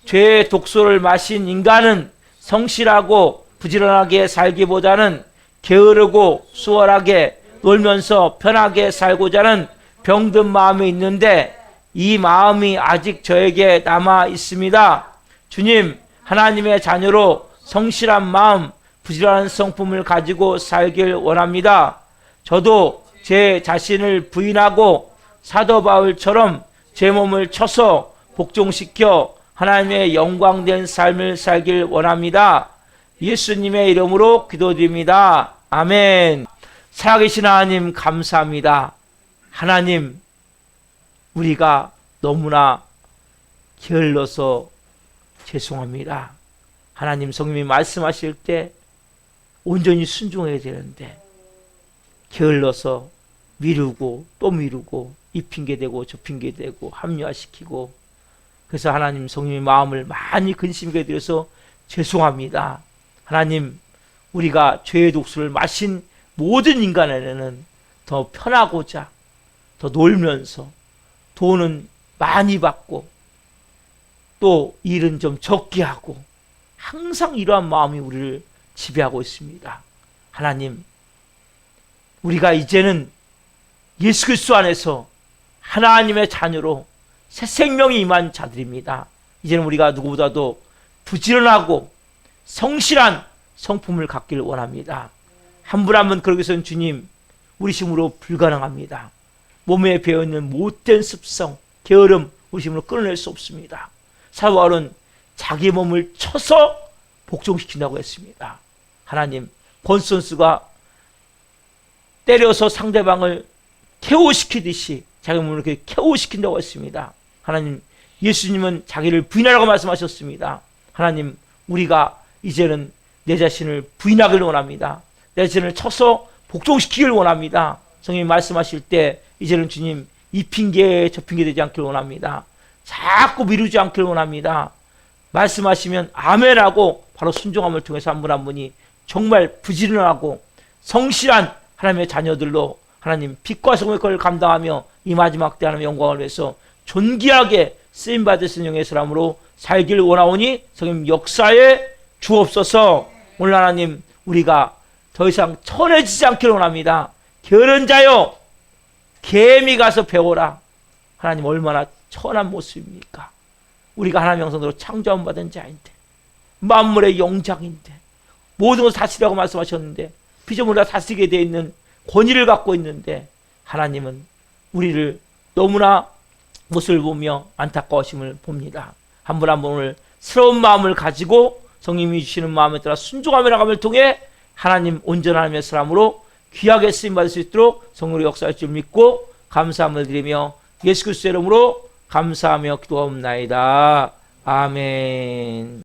죄의 독소를 마신 인간은 성실하고 부지런하게 살기보다는 게으르고 수월하게 놀면서 편하게 살고자 하는 병든 마음이 있는데 이 마음이 아직 저에게 남아 있습니다. 주님, 하나님의 자녀로 성실한 마음, 부지런한 성품을 가지고 살길 원합니다. 저도 제 자신을 부인하고 사도 바울처럼 제 몸을 쳐서 복종시켜 하나님의 영광된 삶을 살길 원합니다. 예수님의 이름으로 기도드립니다. 아멘. 살아계신 하나님 감사합니다. 하나님 우리가 너무나 게을러서 죄송합니다. 하나님 성령님이 말씀하실 때 온전히 순종해야 되는데 게을러서 미루고 또 미루고 이 핑계대고 저 핑계대고 합리화시키고 그래서 하나님 성령님의 마음을 많이 근심하게 되어서 죄송합니다. 하나님 우리가 죄의 독수를 마신 모든 인간에게는 더 편하고자 더 놀면서 돈은 많이 받고 또 일은 좀 적게 하고 항상 이러한 마음이 우리를 지배하고 있습니다. 하나님 우리가 이제는 예수 그리스도 안에서 하나님의 자녀로 새 생명이 임한 자들입니다. 이제는 우리가 누구보다도 부지런하고 성실한 성품을 갖기를 원합니다. 한 분 한 분 그러기 위해서는 주님 우리 힘으로 불가능합니다. 몸에 배어있는 못된 습성, 게으름 우리 힘으로 끊어낼 수 없습니다. 사도 바울은 자기 몸을 쳐서 복종시킨다고 했습니다. 하나님 권선수가 때려서 상대방을 KO시키듯이 자기 몸을 이렇게 KO시킨다고 했습니다. 하나님, 예수님은 자기를 부인하라고 말씀하셨습니다. 하나님, 우리가 이제는 내 자신을 부인하기를 원합니다. 내 자신을 쳐서 복종시키기를 원합니다. 성령님 말씀하실 때 이제는 주님 이 핑계 저 핑계 되지 않기를 원합니다. 자꾸 미루지 않기를 원합니다. 말씀하시면 아멘하고 바로 순종함을 통해서 한 분 한 분이 정말 부지런하고 성실한 하나님의 자녀들로 하나님 빛과 성의 걸 감당하며 이 마지막 때 하나님의 영광을 위해서 존귀하게 쓰임받을 성령의 사람으로 살기를 원하오니 성령 역사에 주옵소서. 오늘 하나님, 우리가 더 이상 천해지지 않기를 원합니다. 게으른 자여 개미 가서 배워라. 하나님, 얼마나 천한 모습입니까? 우리가 하나님의 형상대로 창조함 받은 자인데, 만물의 영장인데, 모든 것을 다스리라고 말씀하셨는데, 피조물을 다스리게 되어 있는 권위를 갖고 있는데, 하나님은 우리를 너무나 모습을 보며 안타까우심을 봅니다. 한 분 한 분 오늘 새로운 마음을 가지고 성령님이 주시는 마음에 따라 순종하며 나감을 통해 하나님 온전한 하나님의 사람으로 귀하게 쓰임받을 수 있도록 성령의 역사할 줄 믿고 감사함을 드리며 예수 그리스도의 이름으로 감사하며 기도하옵나이다. 아멘.